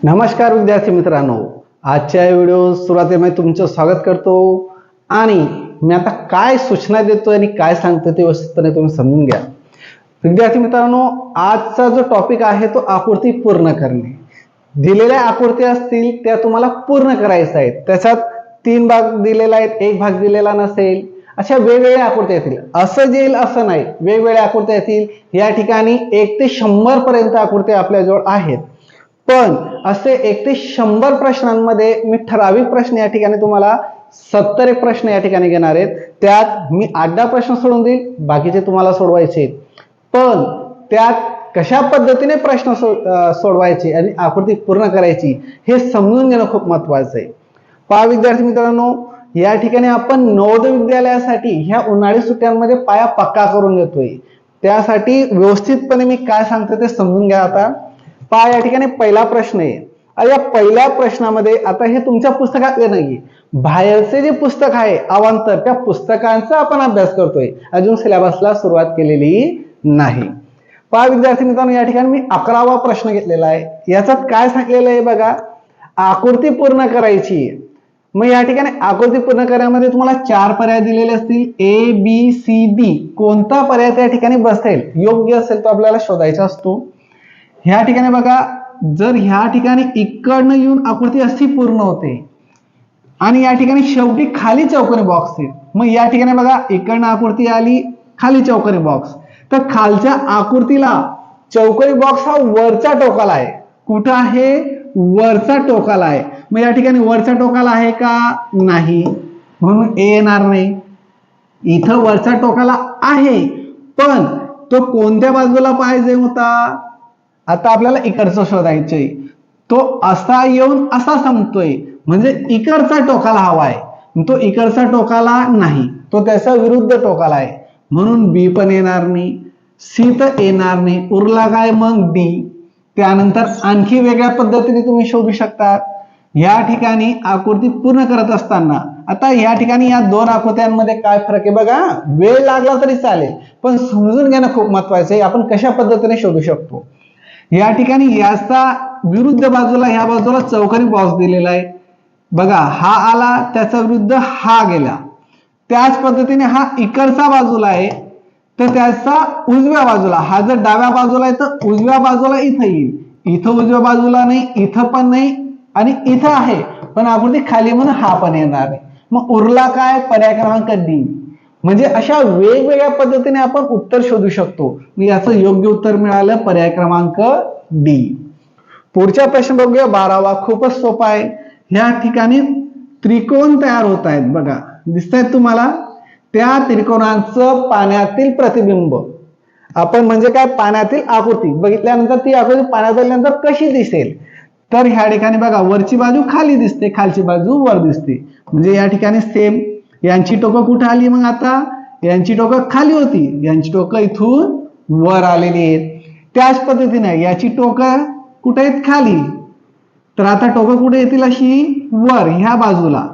नमस्कार विद्यार्थी मित्रांनो, आजच्या व्हिडिओ सुरुवातीला मी तुमचं स्वागत करतो आणि मी आता काय सूचना देतोय आणि काय सांगतो ते व्यवस्थितपणे तुम्ही समजून घ्या. विद्यार्थी मित्रांनो, आजचा जो टॉपिक आहे तो आकृती पूर्ण करणे. दिलेल्या आकृती असतील त्या तुम्हाला पूर्ण करायच्या आहेत. त्याच्यात 3 भाग दिलेला आहेत, 1 भाग दिलेला नसेल, अशा वेगवेगळ्या आकृत्या येतील. असं येईल असं नाही, वेगवेगळ्या आकृत्या येतील. या ठिकाणी 1 ते 100 पर्यंत आकृत्या आपल्याजवळ आहेत. पण असे 1 ते 100 प्रश्नांमध्ये मी ठराविक प्रश्न या ठिकाणी तुम्हाला 70 प्रश्न या ठिकाणी घेणार आहेत. त्यात मी 8-10 प्रश्न सोडून देईल, बाकीचे तुम्हाला सोडवायचे. पण त्यात कशा पद्धतीने प्रश्न सोडवायचे आणि आकृती पूर्ण करायची हे समजून घेणं खूप महत्त्वाचं आहे. पहा विद्यार्थी मित्रांनो, या ठिकाणी आपण नवोदय विद्यालयासाठी ह्या उन्हाळी सुट्ट्यांमध्ये पाया पक्का करून घेतोय. त्यासाठी व्यवस्थितपणे मी काय सांगतो ते समजून घ्या. आता पहा, या ठिकाणी पहिला प्रश्न आहे. या पहिल्या प्रश्नामध्ये आता हे तुमच्या पुस्तकातले नाही, बाहेरचे जे पुस्तक आहे अवांतर, त्या पुस्तकांचा आपण अभ्यास करतोय. अजून सिलेबसला सुरुवात केलेली नाही. पहा विद्यार्थी मित्रांनो, या ठिकाणी मी 11वा प्रश्न घेतलेला आहे. याच्यात काय सांगितलेलं आहे बघा, आकृती पूर्ण करायची. मग या ठिकाणी आकृती पूर्ण करण्यामध्ये तुम्हाला 4 पर्याय दिलेले असतील, A, B, C, D. कोणता पर्याय त्या ठिकाणी बसेल, योग्य असेल तो आपल्याला शोधायचा असतो. ह्या ठिकाणी बघा, जर ह्या ठिकाणी इकडनं येऊन आकृती अशी पूर्ण होते आणि या ठिकाणी शेवटी खाली चौकोनी बॉक्स आहे. मग या ठिकाणी बघा, इकडनं आकृती आली, खाली चौकोनी बॉक्स. तर खालच्या आकृतीला चौकोनी बॉक्स हा वरच्या टोकाला आहे. कुठं आहे? वरच्या टोकाला आहे. मग या ठिकाणी वरच्या टोकाला आहे का? नाही, म्हणून ए येणार नाही. इथं वरच्या टोकाला आहे, पण तो कोणत्या बाजूला पाहिजे होता? आता आपल्याला इकडचं शोधायचंय. तो असा येऊन असा संपतोय, म्हणजे इकडचा टोकाला हवा आहे. तो इकडचा टोकाला नाही, तो त्याच्या विरुद्ध टोकाला आहे, म्हणून बी पण येणार नाही, सी तर येणार नाही. उरला काय मग? डी. त्यानंतर आणखी वेगळ्या पद्धतीने तुम्ही शोधू शकता. या ठिकाणी आकृती पूर्ण करत असताना आता या ठिकाणी या 2 आकृत्यांमध्ये काय फरक आहे बघा. वेळ लागला तरी चालेल, पण समजून घेणं खूप महत्वाचं आहे. आपण कशा पद्धतीने शोधू शकतो. या ठिकाणी याचा विरुद्ध बाजूला, ह्या बाजूला चौकोनी बॉक्स दिलेला आहे बघा. हा आला, त्याचा विरुद्ध हा गेला. त्याच पद्धतीने हा इकडचा बाजूला आहे, तर त्याचा उजव्या बाजूला, हा जर डाव्या बाजूला आहे तर उजव्या बाजूला इथं येईल. इथं उजव्या बाजूला नाही, इथं पण नाही आणि इथं आहे, पण आकृती खाली म्हणून हा पण येणार नाही. मग उरला काय? पर्याय क्रमांक डी. म्हणजे अशा वेगवेगळ्या पद्धतीने आपण उत्तर शोधू शकतो. याचं योग्य उत्तर मिळालं पर्याय क्रमांक डी. पुढचा प्रश्न बघूया, 12वा. खूपच सोपा आहे. ह्या ठिकाणी त्रिकोण तयार होत आहेत बघा, दिसत आहेत तुम्हाला. त्या त्रिकोणांचं पाण्यातील प्रतिबिंब, आपण म्हणजे काय, पाण्यातील आकृती बघितल्यानंतर ती आकृती पाण्यात आल्यानंतर कशी दिसेल, तर ह्या ठिकाणी बघा, वरची बाजू खाली दिसते, खालची बाजू वर दिसते. म्हणजे या ठिकाणी सेम. यांची टोकं कुठे आली मग? आता यांची टोकं खाली होती, यांची टोकं इथून वर आलेली आहेत. त्याच पद्धतीने याची टोकं कुठे आहेत? खाली. तर आता टोकं कुठे येतील? अशी वर, ह्या बाजूला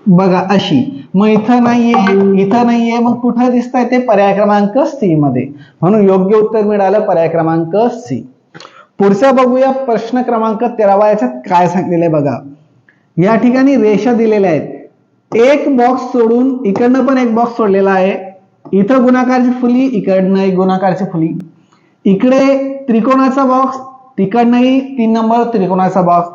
बघा, अशी. मग इथं नाहीये, इथं नाहीये, मग कुठं दिसतंय? ते पर्याय क्रमांक सी मध्ये. म्हणून योग्य उत्तर मिळालं पर्याय क्रमांक सी. पुढचा बघूया, प्रश्न क्रमांक 13वा. याच्यात काय सांगितलेलं आहे बघा. या ठिकाणी रेषा दिलेल्या आहेत. एक बॉक्स सोडून इकडनं पण एक बॉक्स सोडलेला आहे. इथं गुणाकारची फुली, इकडनं एक गुणाकारची फुली. इकडे त्रिकोणाचा बॉक्स, तिकडनंही 3 नंबर त्रिकोणाचा बॉक्स.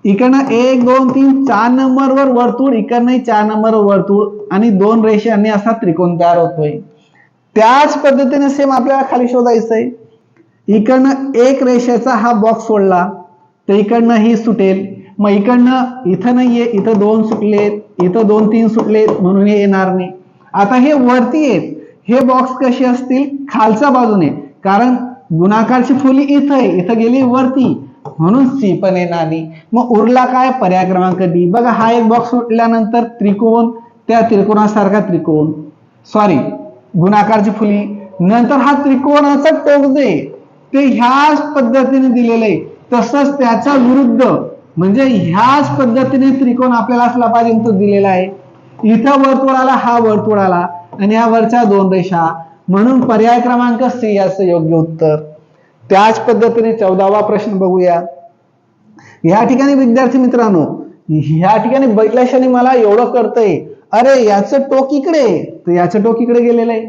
इकडनं 1 2 3 4 नंबरवर वर्तुळ, इकडनंही 4 नंबर वर्तुळ आणि 2 रेषांनी असा त्रिकोण तयार होतोय. त्याच पद्धतीने सेम आपल्याला खाली शोधायचंय. इकडनं एक रेषेचा हा बॉक्स सोडला तर इकडनं ही सुटेल. मग इकडनं इथं नाहीये, इथं 2 सुटलेत, इथं 2 3 सुटलेत, म्हणून हे येणार नाही. आता हे वरती आहेत, हे बॉक्स कसे असतील? खालच्या बाजूने, कारण गुणाकारची फुली इथं आहे, इथं गेली वरती, म्हणून सी पण येणार नाही. मग उरला काय? पर्याय क्रमांक डी. बघा, हा एक बॉक्स सुटल्यानंतर त्रिकोण, त्या त्रिकोणासारखा त्रिकोण, सॉरी गुणाकारची फुली, नंतर हा त्रिकोणाचा टोक दे, ते ह्याच पद्धतीने दिलेलं आहे. तसंच त्याचा विरुद्ध म्हणजे ह्याच पद्धतीने त्रिकोण आपल्याला असला पाहिजे, तो दिलेला आहे. इथं वर्तुळाला, हा वर्तुळाला आणि या वरच्या 2 रेषा, म्हणून पर्याय क्रमांक सी याचं योग्य उत्तर. त्याच पद्धतीने 14वा प्रश्न बघूया. या ठिकाणी विद्यार्थी मित्रांनो, ह्या ठिकाणी बघल्याशाने मला एवढं कळतंय, अरे याचं टोक इकडे, तर याचं टोक इकडे गेलेलं आहे.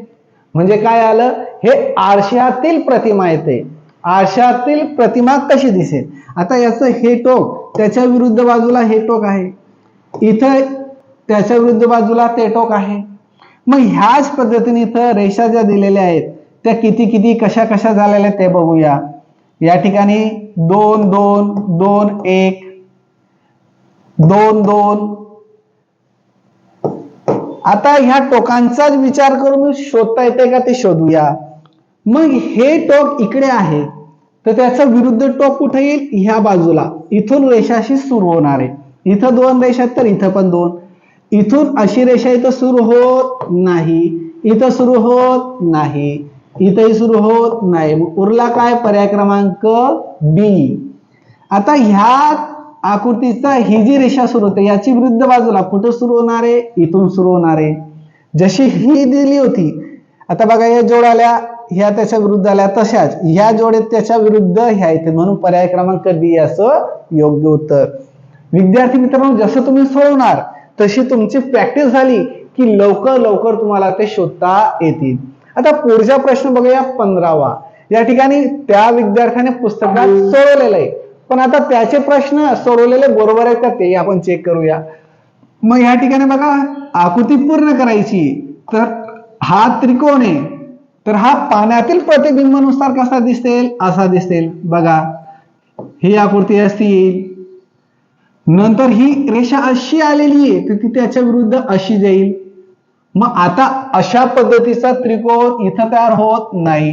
म्हणजे काय आलं, हे आरशातील प्रतिमा येते. आरशातील प्रतिमा कशी दिसेल? आता याचं हे टोक, त्याच्या विरुद्ध बाजूला हे टोक आहे, इथं त्याच्या विरुद्ध बाजूला ते टोक आहे. मग ह्याच पद्धतीने इथं रेषा ज्या दिलेल्या आहेत त्या किती किती कशा कशा झालेल्या ते बघूया. या ठिकाणी 2 2 2 1 2 2. आता ह्या टोकांचाच विचार करून शोधता येते का ते शोधूया. मग हे टोक इकडे आहे, तर त्याचं विरुद्ध टोक कुठे येईल? ह्या बाजूला. इथून रेषाशी सुरू होणार आहे. इथं 2 रेषा आहेत तर इथं पण 2. इथून अशी रेषा इथं सुरू होत नाही, इथं सुरू होत नाही, इथंही सुरू होत नाही. उरला काय? पर्याय क्रमांक बी. आता ह्या आकृतीचा ही जी रेषा सुरू होते याची विरुद्ध बाजूला कुठं सुरू होणार आहे? इथून सुरू होणार आहे. जशी ही दिली होती, आता बघा या जोड्याला ह्या त्याच्या विरुद्ध आल्या, तशाच ह्या जोड्यात त्याच्या विरुद्ध ह्या इथे, म्हणून पर्याय क्रमांक डी असं योग्य उत्तर. विद्यार्थी मित्रांनो, जसं तुम्ही सोडवणार तशी तुमची प्रॅक्टिस झाली की लवकर लवकर तुम्हाला ते शोधता येतील. आता पुढचा प्रश्न बघूया 15वा. या ठिकाणी त्या विद्यार्थ्याने पुस्तकात सोडवलेलं आहे, पण आता त्याचे प्रश्न सोडवलेले बरोबर आहेत का ते आपण चेक करूया. मग या ठिकाणी बघा आकृती पूर्ण करायची, तर हा त्रिकोण आहे, तर हा पाण्यातील प्रतिबिंबानुसार कसा दिसेल? असा दिसेल. बघा ही आकृती अशी येईल, नंतर ही रेषा अशी आलेली आहे तर ती त्याच्या विरुद्ध अशी जाईल. मग आता अशा पद्धतीचा त्रिकोण इथं तयार होत नाही.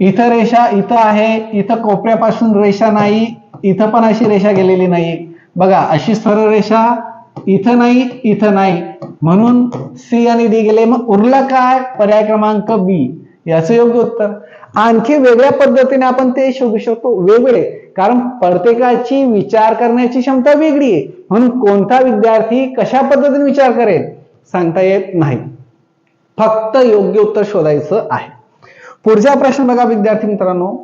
इथं रेषा इथं आहे, इथं कोपऱ्यापासून रेषा नाही, इथं पण अशी रेषा गेलेली नाही. बघा अशी सरळ रेषा इथं नाही, इथं नाही, म्हणून सी आणि डी गेले. मग उरला काय? पर्याय क्रमांक बी याचं योग्य उत्तर. आणखी वेगळ्या पद्धतीने आपण ते शोधू शकतो, वेगळे, कारण प्रत्येकाची विचार करण्याची क्षमता वेगळी आहे, म्हणून कोणता विद्यार्थी कशा पद्धतीने विचार करेल सांगता येत नाही. फक्त योग्य उत्तर शोधायचं आहे. पुढचा प्रश्न बघा विद्यार्थी मित्रांनो,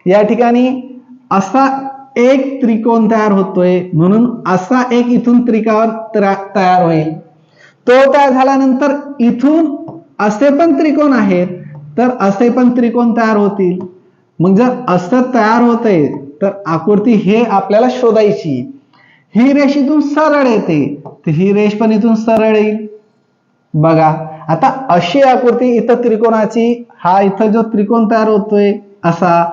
या ठिकाणी असा एक त्रिकोण तयार होतोय, म्हणून असा एक इथून त्रिकोण तयार होईल. तो तयार झाल्यानंतर इथून असे पण त्रिकोण आहेत, तर असे पण त्रिकोण तयार होतील. मग जर असं तयार होतंय तर आकृती हे आपल्याला शोधायची. ही रेष इथून सरळ येते, तर ही रेष पण इथून सरळ येईल. बघा आता अशी आकृती इथं त्रिकोणाची, हा इथं जो त्रिकोण तयार होतोय असा,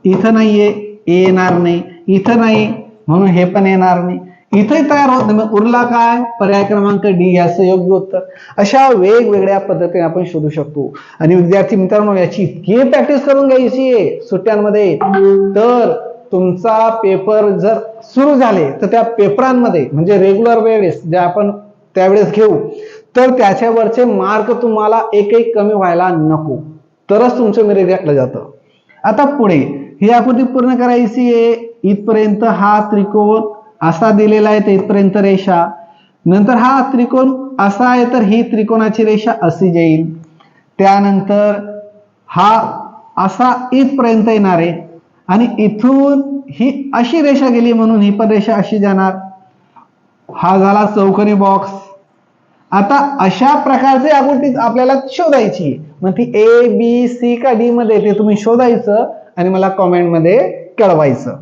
इथं नाहीये, येणार नाही, इथं नाही, म्हणून हे पण येणार नाही, इथंही तयार होत नाही. उरला काय? पर्याय क्रमांक डी याचं योग्य उत्तर. अशा वेगवेगळ्या पद्धतीने आपण शोधू शकतो. आणि विद्यार्थी मित्रांनो, याची इतकी प्रॅक्टिस करून घ्यायची आहे सुट्ट्यांमध्ये, तर तुमचा पेपर जर सुरू झाले तर त्या पेपरांमध्ये म्हणजे रेग्युलर वेळेस जे आपण त्यावेळेस घेऊ, तर त्याच्यावरचे मार्क तुम्हाला एकही कमी व्हायला नको, तरच तुमचं मेरिट घातलं जातं. आता पुढे ही आकृती पूर्ण करायची आहे. इथपर्यंत हा त्रिकोण असा दिलेला आहे, तर इथपर्यंत रेषा, नंतर हा त्रिकोण असा आहे तर ही त्रिकोणाची रेषा अशी जाईल. त्यानंतर हा असा इथपर्यंत येणार आहे आणि इथून ही अशी रेषा गेली, म्हणून ही पण रेषा अशी जाणार. हा झाला चौकोनी बॉक्स. आता अशा प्रकारची आकृती आपल्याला शोधायची, मग ती ए बी सी का डी मध्ये ते तुम्ही शोधायचं आणि मला कॉमेंट मध्ये कळवायचं.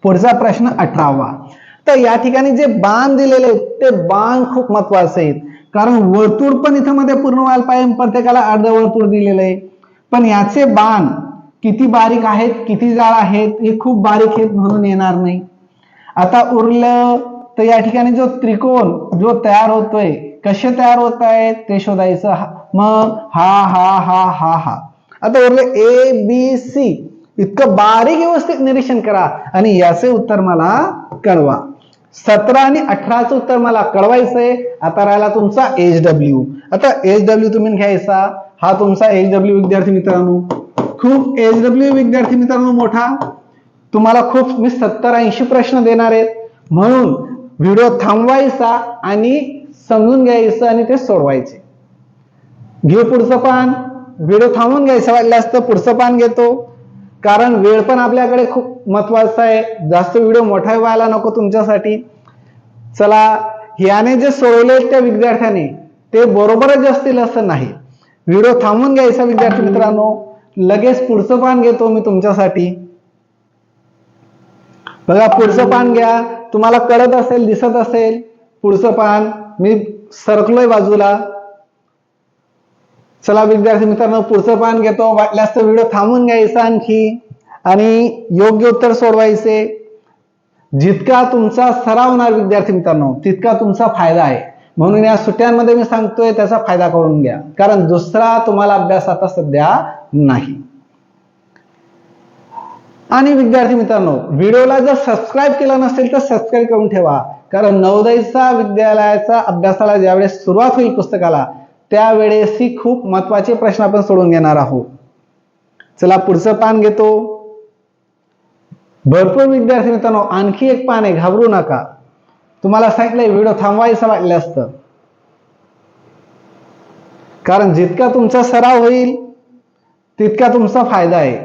पुढचा प्रश्न 18वा. तर या ठिकाणी जे बाण दिलेले आहेत ते बाण खूप महत्वाचे आहेत, कारण वर्तुळ पण इथं मध्ये पूर्ण व्हायला पाहिजे, प्रत्येकाला अर्धवर्तुळ दिलेलं आहे, पण याचे बाण किती बारीक आहेत, किती जाड आहेत, हे खूप बारीक आहेत म्हणून येणार नाही. आता उरलं तर या ठिकाणी जो त्रिकोण जो तयार होतोय, कसे तयार होत आहेत ते शोधायचं. मग हा हा हा हा हा आता उरलं ए बी सी, इतकं बारीक व्यवस्थित निरीक्षण करा आणि याचे उत्तर मला कळवा. 17 आणि 18चं उत्तर मला कळवायचंय. आता राहिला तुमचा HW. आता HW तुम्ही घ्यायचा, हा तुमचा HW विद्यार्थी मित्रांनो, खूप HW विद्यार्थी मित्रांनो मोठा, तुम्हाला खूप मी 70-80 प्रश्न देणार आहेत, म्हणून व्हिडिओ थांबवायचा आणि समजून घ्यायचं आणि ते सोडवायचे. घेऊ पुढचं पान, व्हिडिओ थांबवून घ्यायचं वाटल्यास तर पुढचं पान घेतो. कारण वेळ पण आपल्याकडे खूप महत्वाचा आहे, जास्त व्हिडिओ मोठा व्हायला नको तुमच्यासाठी. चला, याने जे सोडवले त्या विद्यार्थ्याने ते बरोबरच असतील असं नाही. व्हिडिओ थांबवून घ्यायचा विद्यार्थी मित्रांनो. लगेच पुढचं पान घेतो मी तुमच्यासाठी. बघा, पुढचं पान घ्या. तुम्हाला कळत असेल, दिसत असेल पुढचं पान. मी सरकलोय बाजूला. चला विद्यार्थी मित्रांनो, पुढचं पान घेतो. वाटल्यास तर व्हिडिओ थांबवून घ्यायचा आणखी आणि योग्य उत्तर सोडवायचे. जितका तुमचा सराव होणार विद्यार्थी मित्रांनो, तितका तुमचा फायदा आहे. म्हणून या सुट्ट्यांमध्ये मी सांगतोय त्याचा फायदा करून घ्या, कारण दुसरा तुम्हाला अभ्यास आता सध्या नाही. आणि विद्यार्थी मित्रांनो, व्हिडिओला जर सबस्क्राईब केलं नसेल तर सबस्क्राईब करून ठेवा, कारण नवोदयचा विद्यालयाचा अभ्यासाला ज्यावेळेस सुरुवात होईल पुस्तकाला, त्यावेळेस ही खूप महत्वाचे प्रश्न आपण सोडून घेणार आहोत. चला पुढचं पान घेतो. भरपूर विद्यार्थी मित्रांनो, आणखी एक पान आहे, घाबरू नका. तुम्हाला सांगितलंय व्हिडिओ थांबवायचा वाटलं असतं, कारण जितका तुमचा सराव होईल तितका तुमचा फायदा आहे.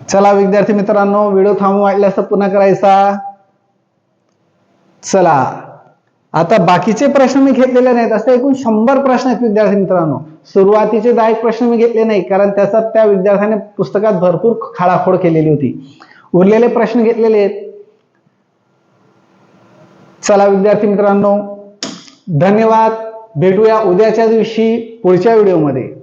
चला विद्यार्थी मित्रांनो, व्हिडिओ थांबवून वाटलं असतं पुन्हा करायचा. चला, आता बाकीचे प्रश्न मी घेतलेले नाहीत. असे एकूण 100 प्रश्न आहेत विद्यार्थी मित्रांनो. सुरुवातीचे 10 प्रश्न मी घेतले नाही, कारण त्याचा त्या विद्यार्थ्याने पुस्तकात भरपूर खाडाखोड केलेली होती. उरलेले प्रश्न घेतलेले आहेत. चला विद्यार्थी मित्रांनो, धन्यवाद. भेटूया उद्याच्या दिवशी पुढच्या व्हिडिओमध्ये.